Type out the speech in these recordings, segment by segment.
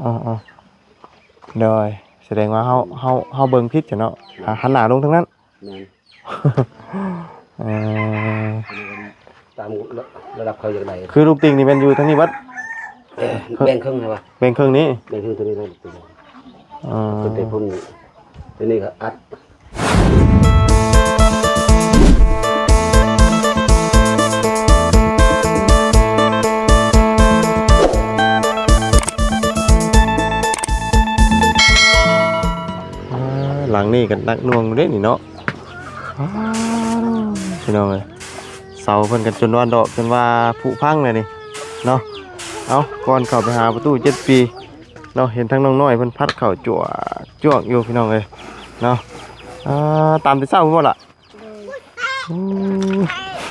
อ๋อโดยแสดงว่าเฮาเบิ่งผิดจ้ะเนาะหันหน้าลงทั้งนั้นแม่น เอ่อตามระดับเขาอย่างไรคือลูกติ่งนี่แม่นอยู่ทางนี้วัดแบ่งครึ่งใช่ป่ะแบ่งครึ่งนี้แบ่งครึ่งตัวนี้นะอ๋อตัวเตะพุ่นตัวนี้ก็อัดหลังนี่กันนักหน่วงเด้นี่เนาะพี่น้องเอ้ยเสาเพิ่นกันจนว่าดอกจนว่าผุพังเลยนี่เนาะเอาก่อนเข้าไปหาประตู7 ปีเนาะเห็นทั้งน้องน้อยเพิ่นพัดเข้าจั่วจ้วงอยู่พี่น้องเอ้ยเนาะตามที่เศร้าพุ่นบ่ล่ะ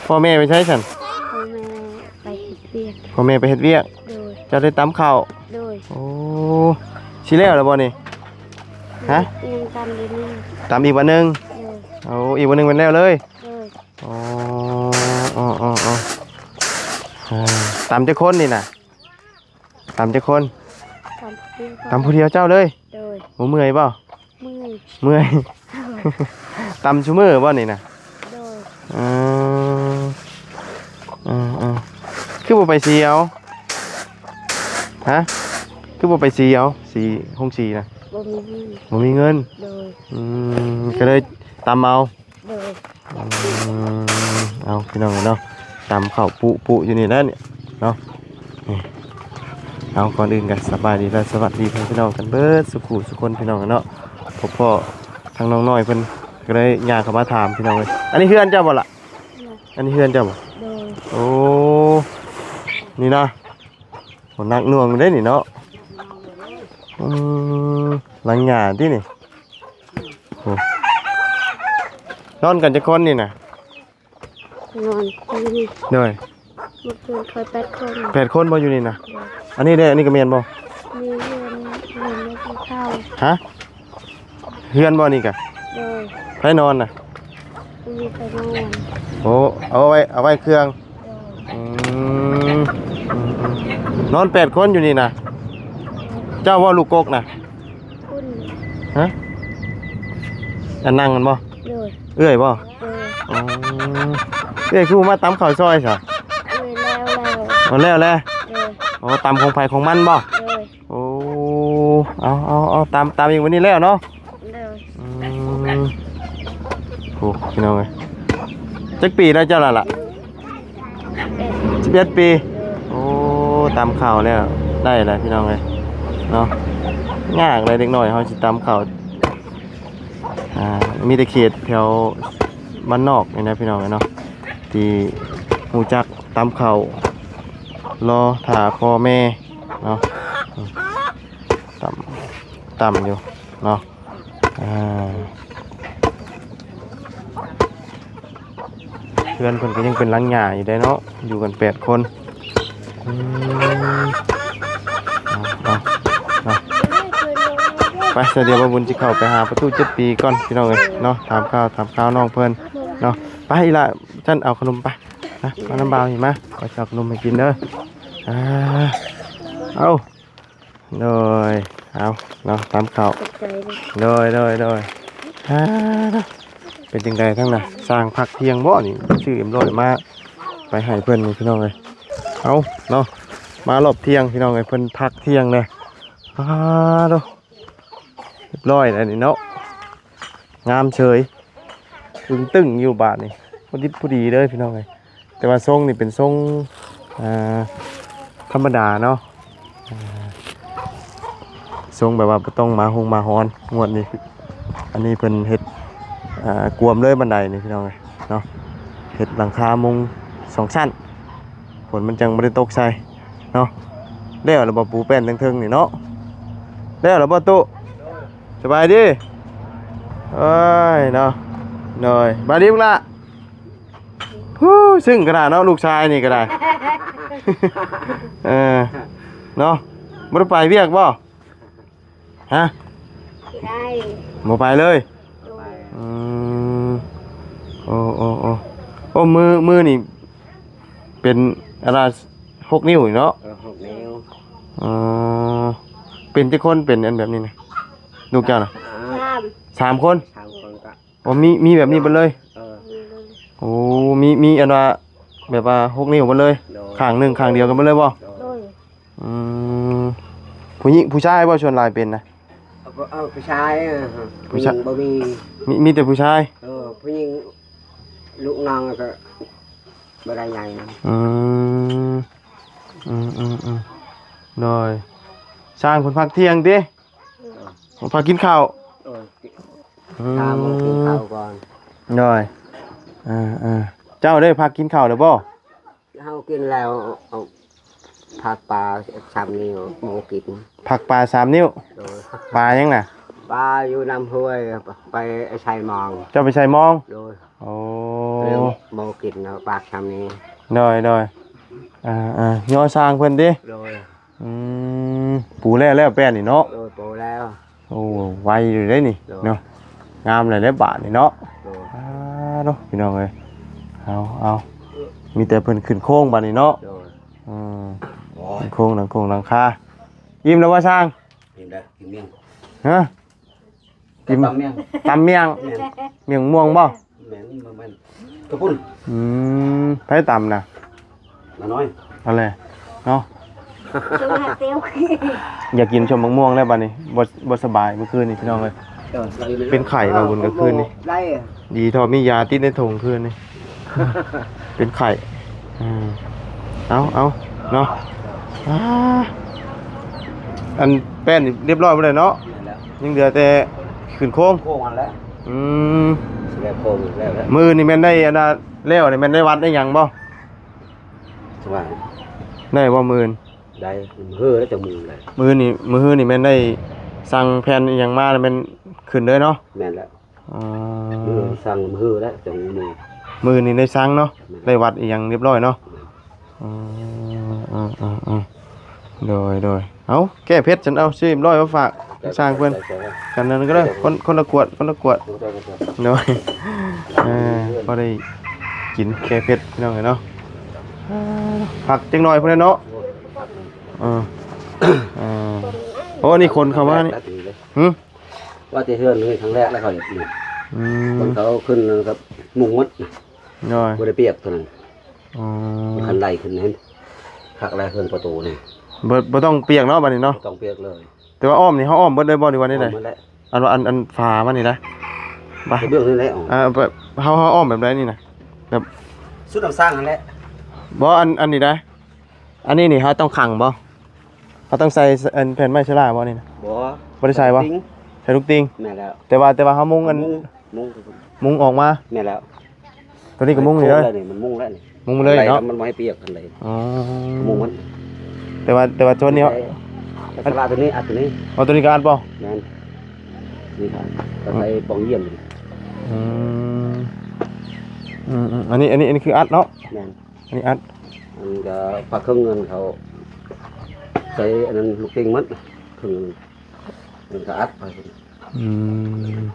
พ่อแม่ไปใช้ฉันพ่อแม่ไปเฮ็ดเวียกจะได้ตำข้าวโอ้สิแล้วล่ะบ่นี่ฮะยังตามอยู่นี่ตำอีกวันนึงเอาอีกวันนึงมันแล้วเลยอ๋อตำจักคนนี่น่ะตำจักคนตำผู้เดียวเจ้าเลยบ่เมื่อยบ่เมื่อยตำชั่วโมงบ่นี่น่ะคือบ่ไปสีเอาฮะคือบ่ไปสีเอาสีห้องสีนะบ่มีเงินก็เลยตำเอาเอาพี่น้องเนาะตำข้าวปุอยู่นี่แล้วเนี่ยเนาะเอาก่อนอื่นกันสบายดีและสวัสดีพี่น้องกันเบิดสุขุสุคนพี่น้องกันเนาะพ่อทางน้องน้อยเพิ่นก็เลยย่างเข้ามาถามพี่น้องเลยอันนี้เฮือนเจ้าบ่ล่ะอันนี้เฮือนเจ้าบ่โอ้นี่นะผมนักหน่วงได้นี่เนาะหลังหญ้าที่นี่นอนกันจะคนนี่นะนอนนี่ด้วยเมื่อคืนเคย8 คนบ่อยู่นี่นะอันนี้ได้อันนี้ก็เมียนบ่มีเรือนไม่กินข้าวฮะเฮือนบ่นี่กะไผนอนน่ะมีใครนอนโอ้เอาไว้เครื่องนอน8 คนอยู่นี่นะเจ้าว่าลูกกกนะฮะอันนั่งกันบ่เอื้อยบ่เอื้อยคือมาตำข้าวซอยซะแล้วอ๋อตำของไผของมันบ่โอ้เอาตำอีกวันนี้แล้วเนาะโอ้พี่น้องเอ้ยจักปีแล้วเจ้าล่ะ11 ปีโอ้ตำข้าวแล้วได้แล้วพี่น้องเอ้ยเนาะยากเลยเด็กน้อยเฮาสิตำข้าวมีแต่เขตแถวบ้านนอกนี่นะพี่น้องเนาะที่ฮู้จักตำข้าวรอถ่าพ่อแม่เนาะตำอยู่เนาะเพื่อนคนก็ยังเป็นหลังหญ้าอยู่ได้เนาะอยู่กัน8 คนไปเดี๋ยวบุญจะเข้าไปหาประตู7 ปีก่อนพี่น้องเลยเนาะถามข้าวน้องเพื่อนเนาะไปอีละฉันเอาขนมไปนะเอาน้ำเบาเห็นไหมขอจับขนมให้กินเด้อเอาเอาเนาะตามข้าวเป็นจังไดทั้งน่ะสร้างพักเที่ยงบ่นี่ชื่อM100มาไปให้เพื่อนพี่น้องเลยเอาเนาะมารอบเที่ยงพี่น้องเลยเพื่อนพักเที่ยงเลยดูเรียบร้อยแล้วนี่เนาะงามเฉยตึงอยู่บาทนี่พอดีเลยพี่น้องเลยแต่ว่าทรงนี่เป็นทรงธรรมดาเนาะทรงแบบว่าต้องมาฮอนงวดนี้อันนี้เพิ่นเฮ็ดกวมเลยบันไดนี่พี่น้องเลยเนาะเฮ็ดหลังคามุง2 ชั้นฝนมันจังบ่ได้ตกใส่เนาะแล้วระบบปูแป้นเทิงๆนี่เนาะแล้วระบบตู้สบายดีเอ้ยเนาะหน่อยบายดีมึงละซึ่งกระดาษเนาะลูกชายนี่ก็ได้เนาะบ่ได้ไปเวียกบ่ฮะบ่ไปเลยโอ้มือนี่เป็นอะไร6 นิ้วเนาะ6 นิ้ว เป็นจักคนเป็นอันแบบนี้นะลูกเจ้าน่ะ สาม 3 คน 3 คนก็ อ๋อมีแบบนี้เบิดเลย มีเลย โอ้มีอันว่าแบบว่า6 นิ้วเบิดเลย โดย ข้างหนึงข้างเดียวกันเบิดเลยบ่ โดย อืมผู้หญิงผู้ชายบ่ชวนหลายเป็นนะ ผู้ชายผู้หญิงบ่มี มีแต่ผู้ชาย ผู้หญิงลูกน้องก็บ่ได้ใหญ่นะ อืมโดยสร้างคนพักเที่ยงติผมพักกินข้าว ตามมากินข้าวก่อน โดยเจ้าได้พักกินข้าวแล้วบ่ เฮากินแล้วเอาผักปลา3 นิ้วหมูกิน ผักปลา3 นิ้ว โดย ปลายังน่ะ ปลาอยู่น้ำห้วยไปใช้มอง เจ้าไปใส่มอง โดย โอ้ หมูกินแล้วปลา3 นิ้ว โดยย่อสร้างเพิ่นดิ โดย ปูแล้วแป้นนี่เนาะ โดยโตแล้ว โอ้ไวอยู่ได้นี่ โดย เนาะงามเลยแล้วบาทนี่เนาะ โดย เนาะพี่น้องเอ้ยเอามีแต่เพิ่นขึ้นโค้งบาดนี้เนาะ โดย ขึ้นโค้งหลังคายิ้มแล้วว่าสร้าง กินได้กินเมี่ยง ฮะ กินตำเมี่ยง ตำเมียงม่วงบ่ แม่นมันกระปุ้น ไผตำน่ะ มาน้อย เอาเลยเนาะ จุ่มหาเตี้ยว อยากกินชมมะม่วงแล้วบัดนี้บ่สบายเมื่อคืนนี่พี่น้องเอ้ย เป็นไข่มาบนกระคืนนี่ ได้ ดีทอมียาติดในถุงคืนนี่ เป็นไข่เอาเนาะอันแป้นนี่เรียบร้อยหมดเลยเนาะ แล้ว ยังเหลือแต่ขึ้นโค้ง โค้งอันแล้ว อืม แล้วโค้งแล้ว มือนี่แม่นได้อันน่ะแล้วนี่แม่นได้วัดได้หยังบ่ สว่าง ได้บ่มื้อ ได้เฮือแล้วจะมือเลย มื้อนี่แม่นได้สั่งแผ่นอิหยังมาแล้วแม่นขึ้นเลยเนาะ แม่นแล้ว อ๋อ มือสั่งเฮือแล้วจะมือ มื้อนี่ได้สั่งเนาะได้วัดอีหยังเรียบร้อยเนาะโดยเอาแก้เพชรฉันเอาซื้อร้อยมาฝากสร้างเพิ่นกันนั่นก็ได้คนละขวดโดยก็ได้กินแก้เพชรพี่น้องเนาะผักจังหน่อยพุ่นเนาะโอ้นี่คนเข้ามานี่ว่าจะเฮือนเลยครั้งแรกแล้วเขาอย่างนี้คนเขาขึ้นครับมุงมัด น้อย บ่ได้เปียกเท่านั้นคันไล่ขึ้นเห็นคักแรกเฮือนประตูนี่ บ่ต้องเปียกเนาะบัดนี้เนาะ ต้องเปียกเลย แต่ว่าอ้อมนี่เฮาอ้อมเบิดเลยบ่ดีกว่านี่ได้ มันแหละ อันฝามันนี่นะไป เบื้องนี่แหละ แบบเฮาอ้อมแบบใดนี่นะแบบ สุดน้ำสร้างนั่นแหละ บ่อันนี้ได้อันนี้นี่เฮาต้องขังบ่เฮาต้องใส่อันแผ่นไม้ชะลาบ่นี่นะ บ่ได้ใส่บ่ใส่ลูกติง แม่แล้ว แต่ว่าเฮามุงอัน มุง ออกมา แม่แล้ว ตัวนี้ก็มุงนี่เลย มันมุงแล้วนี่ มุงเลยเนาะ มันบ่ให้เปียกกันเลย อ๋อ มุงมัน แต่ว่าตัวนี้ สลาตัวนี้อัดตัวนี้ เอาตัวนี้ก็อัดบ่ แม่นนี่ครับก็ใส่ปองเยี่ยม อันนี้คืออัดเนาะ แม่น อันนี้อัด มันก็ฝากเครื่องเงินเขาใส่อันนั้นลูกติงมัดเครื่องเงินมันก็อัดไป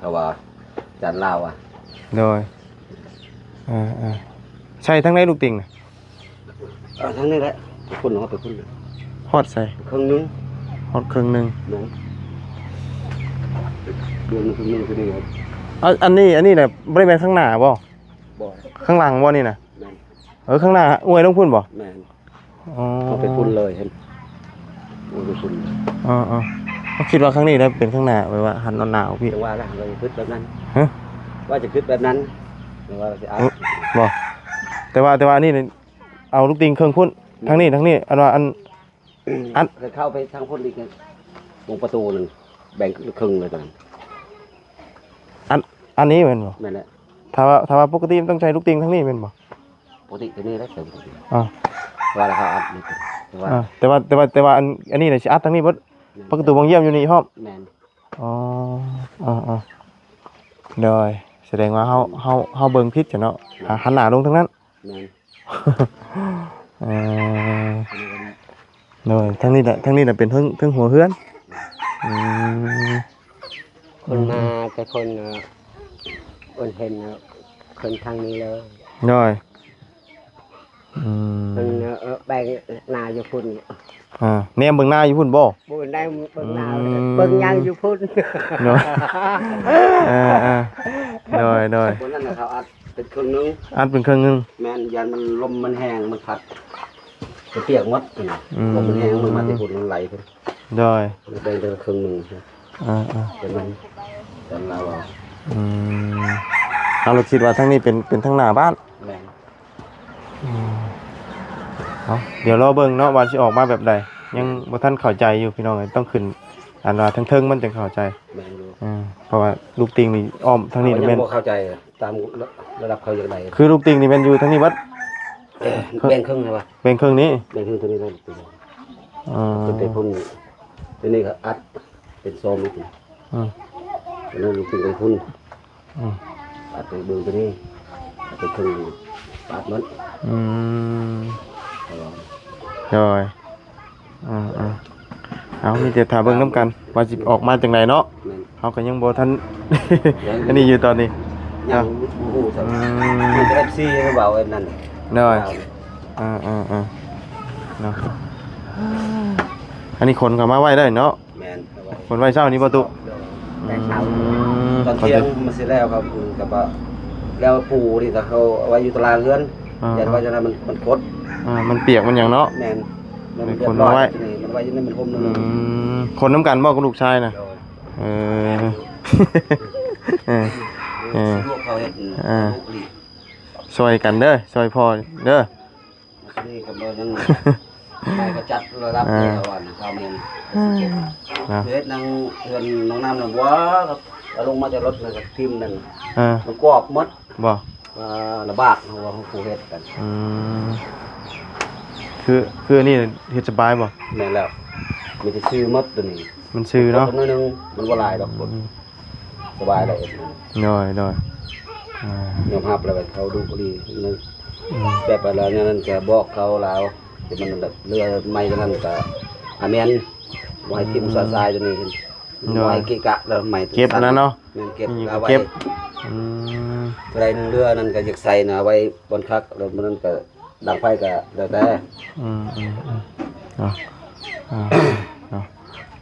แต่ว่าจานลาวอ่ะ โดยใช่ทั้งในลูกติงน่ะ ทั้งนี้แหละคุณเอาไปคุณ ฮอดใส่ เครื่องนึง ฮอดครึ่งหนึง น้องเดือนเครื่องนึงคือนี่ครับ อันนี้น่ะบ่ได้แม่นข้างหน้าบ่ บ่ ข้างหลังบ่นี่น่ะ แม่น ข้างหน้าอวยลงพุ่นบ่ แม่น อ๋อ เอาไปคุณเลยเห็นเอาไปคุณ เขาคิดว่าข้างนี้ได้เป็นข้างหน้าไว้ว่าหันหนาวๆพี่ จะว่าละเราจะคิดแบบนั้น ฮะ ว่าจะคิดแบบนั้นหรือว่าจะอัด บ่แต่ว่าอันนี้นี่เอาลูกติงเครื่องพุ่นทางนี้อันว่าอัน จะเข้าไปทางคนอีกวงประตูหนึ่งแบ่งครึ่งเลยตอนนั้น อันนี้แม่นบ่ นั่นแหละ ถ้าว่าปกติมันต้องใช้ลูกติงทางนี้แม่นบ่ ปกติตัวนี้แล้วแต่ปกติ อ่า ว่าราคาอัดนี่ว่า แต่ว่าอันนี้น่ะสิอัดทางนี้เบิดประตูบางเยี่ยมอยู่นี่พร้อม แมน โดยแสดงว่าเฮาเบิ่งผิดจ้ะเนาะหันหน้าลงทางนั้น แมน โดยทางนี้น่ะเป็นเทิงหัวเฮือนคนมาแต่คนเห็นคนทางนี้เลย โดย คนแบ่งนาอยู่พุ่น แนมเบิ่งหน้าอยู่พุ่นบ่ บุญได้เบิ่งหนาวเบิ่งยังอยู่พุ่น เนาะโดย บนนั้นน่ะเขาอัดเป็นครึ่งนึง อัดเป็นครึ่งนึง แม่นยันมันลมมันแห้งมันพัดจะเปียกหมดลมมันแห้งมันมาที่พุ่นมันไหลเพิ่น โดย มันได้ครึ่งนึงเป็นมันจันลาว เราคิดว่าทั้งนี้เป็นทั้งหน้าบ้าน แม่น เอาเดี๋ยวรอเบิ่งเนาะว่าสิออกมาแบบใดยังบ่ทันเข้าใจอยู่พี่น้องต้องขึ้นอันว่าทั้งเทิงมันจึงเข้าใจ แม่นอยู่ เพราะว่าลูกติงนี่อ้อมทั้งนี้ เขา แม่ ยั น งบ่เข้าใจตามระดับเขาอย่างไร คือลูกติงนี่แม่นอยู่ทั้งนี้วัด แบ่งครึ่งใช่ป่ะ เป็นเครื่องนี้ แบ่งครึ่งตัวนี้ได้ตัวนี้ อ๋อ เป็นพุ่นตัวนี้ก็อัดเป็นโซมนี่ตัวนั้นลูกเป็นพุ่นอัดเป็นเบื้องตัวนี้อัดเป็นครึ่งอัดมัน โดยเอามีแต่ถามเบิ่งน้ำกันว่าสิออกมาจังไดเนาะเฮาก็ยังบ่ทัน อันนี้อยู่ตอนนี้ ยังบูสักมันจะ FC เขาบอกไอ้นั่น น้อยเนาะอันนี้คนเข้ามาไว้ได้เนาะ แมน คนไว้เช้านี้ประตู ตอนเที่ยงมันสิแล้วครับกับว่าแล้วปูนี่ถ้าเขาเอาไว้อยู่ตารางเรือนยันว่าจะนั้นมันคด มันเปียกมันอย่างเนาะ แมนมัน คนมาไว้ มันไว้อยู่ในมันห่มนึง คนน้ำกันบ่กับลูกชายน่ะลูกเขาเฮ็ดลูกหลี ช่วยกันเด้อช่วยพ่อเด้อ นี่กับเรายังไม่ก็จัดระดับเลยวันทำเองเฮ็ดนางเฮือนน้องน้ำน่ะว้าครับลงมาจากรถเลยกับทีมนั่นมันกรอบหมด บ่ ระบากเขาว่าเขาปูเฮ็ดกัน คือนี่เฮ็ดสบายบ่ แม่นแล้วมีแต่ชื่อหมดตัวนี้ มันชื่อเนาะ ตัวนึงมันบ่หลายดอกสบายเลย น้อยยอมรับแล้วเขาดูดีนึงแบบอะไรนั่นก็บอกเขาแล้วที่มันเรือไม่นั่นก็อาเมนไว้ทิมสายตัวนี้ไว้กิกะแล้วใหม่ เก็บนะเนาะ เก็บเอาไว้ เก็บ อะไรนึงเรือนั่นก็อยากใส่นะไว้บนคักแล้วมันนั่นก็ดังไฟก็แล้วแต่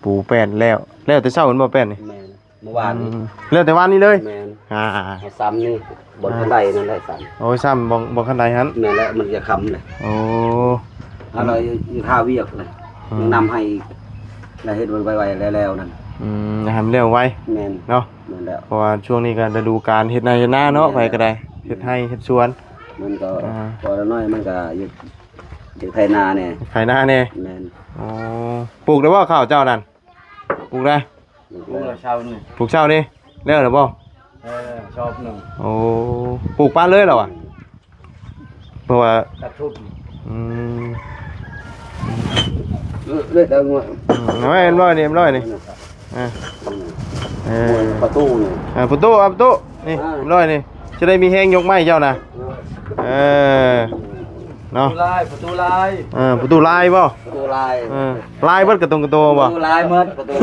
ปูแป้นแล้วแต่เช้ามันบ่แป้นนี่ แม่นเมื่อวานนี้ แล้วแต่วันนี้เลย แม่นซ้ำนี่บนขั้นใดนั่นได้ซ้ำ โอ้ยซ้ำบ่คันใดหั่น แม่นแล้วมันจะค้ำเลย โอ้ ถ้าเราอยู่ท่าเวียกเลยยังนำให้แล้วเฮ็ดไวๆแล้วนั่น ให้มันเร็วไว แม่น เนาะ แม่นแล้ว เพราะว่าช่วงนี้ก็ฤดูกาลเฮ็ดนาเฮ็ดนาเนาะไปก็ได้เฮ็ดให้เฮ็ดสวน มันก็พอละน้อยมันก็อยู่ไถนาเนี่ย ไถนาแน่ แม่น อ๋อปลูกได้บ่ข้าวเจ้านั่นปลูกได้ ลูกละเช้านึง ปลูกเช้านี่แล้วหรือบ่ ชอบนึง โอ้ปลูกป้านเลยเหรอวะเพราะว่า ตัดทุบ เลือดเอางว น้อยร้อยนี่ร้อยนี่ประตูนี่ ประตูนี่ร้อยนี่จะได้มีแห้งยกไม้เจ้านะเนาะประตูลาย ประตูลายบ่ ประตูลาย ลายเบิดกระตรงกระโตบ่ ประตูลายหมดประตู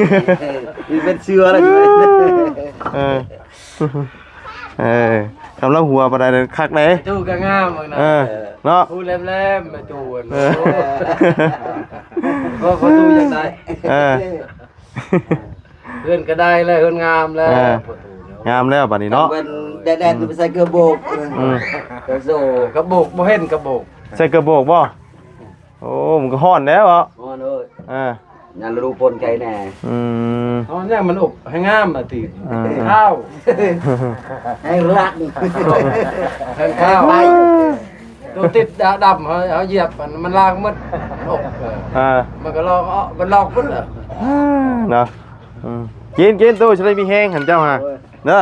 นี่เป็นเชือแล้วอยู่กำลังหัวปานใดคักเลย ตู้ก็งามนะเนาะ พูดแหลมๆมาตู้ก็เขาตู้ยังได้เพื่อนก็ได้แล้วเพื่อนงามแล้ว งามแล้วบัดนี้เนาะ เป็นแดดๆไปใส่เกลือโบกกระโซ กระโบกบ่เห็นกระโบก ใส่กระโบกบ่โอ้มันก็ฮ้อนแล้วเหรอ อ๋อเด้องานฤดูฝนไกลแน่เอาเนี่ยมันอบให้งามติข้าว ให้รัก ข้าวตัวติดดำเขาเหยียบมันลากมัดอบมันก็ลอกมันลอกพุ่นเหรอเนาะกินตู้จะได้มีแห้งหันเจ้าฮะเด้อ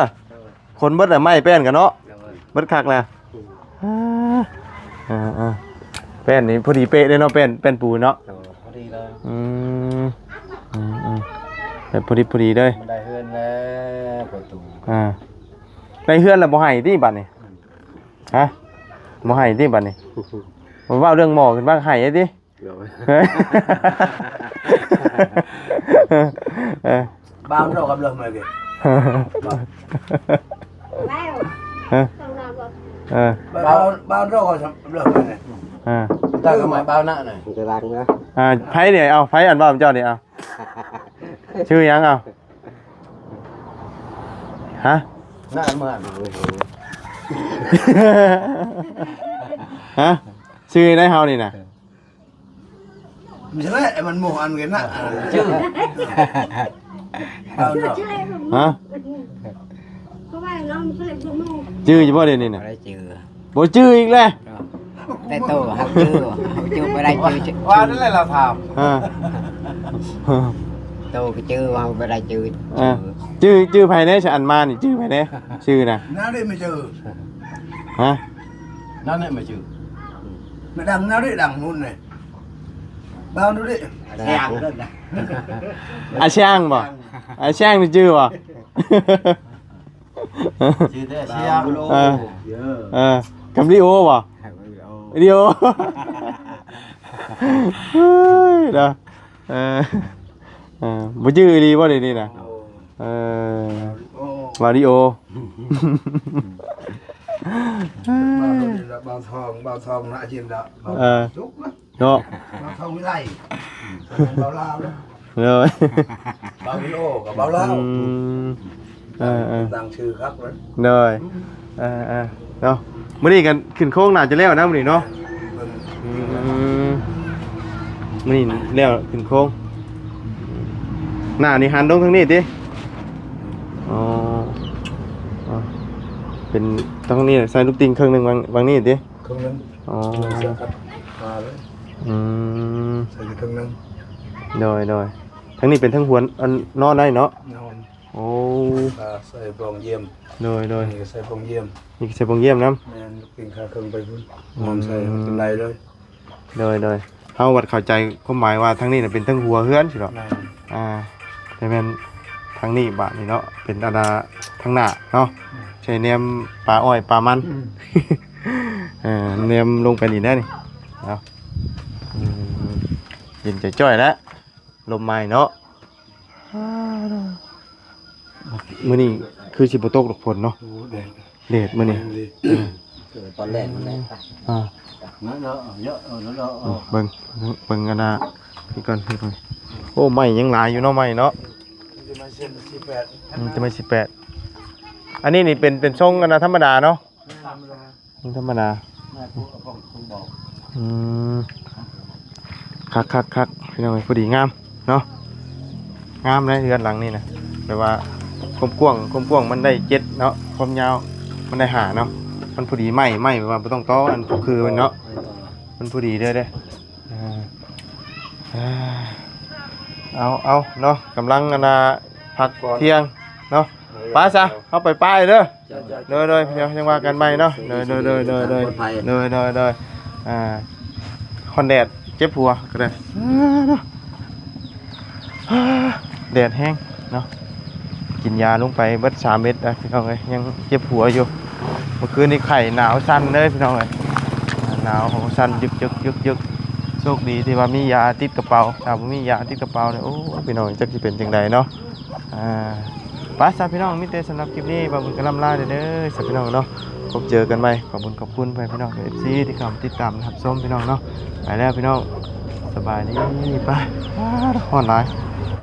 คนเบิดไม่แป้นกันเนาะเบิดคักนะแป้นนี่พอดีเป๊ะเลยเนาะแป้นปูเนาะพอดีเลยแบบพอดีเลย มันได้เฮือนแล้วประตูได้เฮือนแล้วบ่ให้ที่บัดนี่ฮะบ่ให้ที่บัดนี่ผมว่าเรื่องหมอขึ้นบ้างให้ไอ้ติบ้านเรากับเรื่องอะไรกันแล้วต้องนำบ่บ้านเรากับเรื่องอะไร ตั้งก็หมายเปล่าหน้าหน่อย มันจะรังนะ ไผเนี่ยเอาไผอันว่าผมเจ้านี่เอาชื่อหยังเอาฮะ หน้าเหมือน ฮะชื่อได้เฮานี่น่ะ ไม่ใช่แหละมันหมู่อันกันนะชื่อเอาเนาะ ฮะ เพราะว่าน้องเพื่อนพวกมึง ชื่ออยู่บ่เดี๋ยวนี้น่ะ ได้ชื่อ บ่ชื่ออีกแล้ว แต่โตเขาชื่อไม่ได้ชื่อ ว่านั่นแหละเราถาม อ่า โตก็ชื่อเขาไม่ได้ชื่อ ชื่อไผแน่ชะอันมานี่ชื่อไผแน่ชื่อน่ะ น้าได้ไม่เจอ ฮะ นั่นแหละไม่เจอไม่ดังน้าได้ดังนู่นเลยบ้าดูดิ แข็งเลย อาช่างบ่อาช่างนี่ชื่อบ่ ชื่อได้เชีย กำลิโอบ่ลิโอเฮ้ยเด้อบ่ชื่ออีหลีบ่เดี๋ยวนี้น่ะมาริโอ bao thong nãy trên đó chút đó เนาะ bao thong với này bao lao đó เลย bao cái ô cả bao lao ดังชื่อครับเลย เลยเนาะมื้อนี้กันขึ้นโค้งน่าจะแล้วนะมื้อนี้เนาะมื้อนี้แล้วขึ้นโค้งหน้านี่หันลงทางนี้ติอ๋อเป็นตรงนี้ใส่ลูกติงเครื่องนึงวางนี่ติ không nâng อ๋อ sẽ cắt vào đấy ใส่เครื่องนึง โดยทั้งนี้เป็นทั้งหัวนอนได้เนาะ นอน โอ้ ใส่ปองเยี่ยม โดย นี่ก็ใส่ปองเยี่ยม นี่ใส่ปงเยี่ยมน้ แม่นกินข้าวเครื่องไปพุ่นหอมใส่กินไรเลย ำโดยเฮาวัดเข้าใจความหมายว่าทั้งนี้น่ะเป็นทั้งหัวเฮือนสิเนาะ นั่น แต่แม่นทั้งนี้บาดนี่เนาะเป็นอาณาทั้งหน้าเนาะใช้แนมปลาอ้อยปลามันแนมลงไปนี่ได้นี่เนาะเย็นจ้อยๆแล้วลมใหม่เนาะมื้อนี้คือสิบ่ตกดอกฝนเนาะ โอ้เด็ก เดดมื้อนี้ ตอนแรกมันแรก นั่นเนาะเยอะนั่นเนาะ เบิ่งอันน่ะนี่ก่อนโอ้ไม้ยังหลายอยู่เนาะไม้เนาะ จะมาเส้น18 จะไม่18อันนี้นี่เป็นทรงอันน่ะธรรมดาเนาะธรรมดา แม่ผมบอก คักพี่น้องพอดีงามเนาะงามเลยเรือนหลังนี่นะแปลว่าความกว้างมันได้7เนาะความยาวมันได้5เนาะมันพอดีไหมว่าบ่ต้องต่ออันคือมันเนาะมันพอดีเด้อเอาเนาะกำลังอันน่ะพักเที่ยงเนาะป้าซะเอาไปป้ายเด้อโดยเดี๋ยวยังว่ากันใหม่เนาะโดยคอนแดดเจ็บหัวก็ได้แดดแห้งเนาะกินยาลงไปเบิด3 เม็ดนะพี่น้องเอ้ยยังเจ็บหัวอยู่เมื่อคืนนี้ไข้หนาวสั่นเลยพี่น้องเอ้ยหนาวสั่นยึกโชคดีที่ว่ามียาติดกระเป๋าถ้าบ่มียาติดกระเป๋าเนี่ยโอ้พี่น้องจักสิเป็นจังไดเนาะไปซะพี่น้องมีแต่สำหรับคลิปนี้บ่าวบุญกะล่ำลาเด้อสะพี่น้องเนาะพบเจอกันใหม่ขอบคุณไปพี่น้อง FC ที่เข้ามาติดตามนะครับชมพี่น้องเนาะไปแล้วพี่น้องสบายดีไปฮ้อนหลาย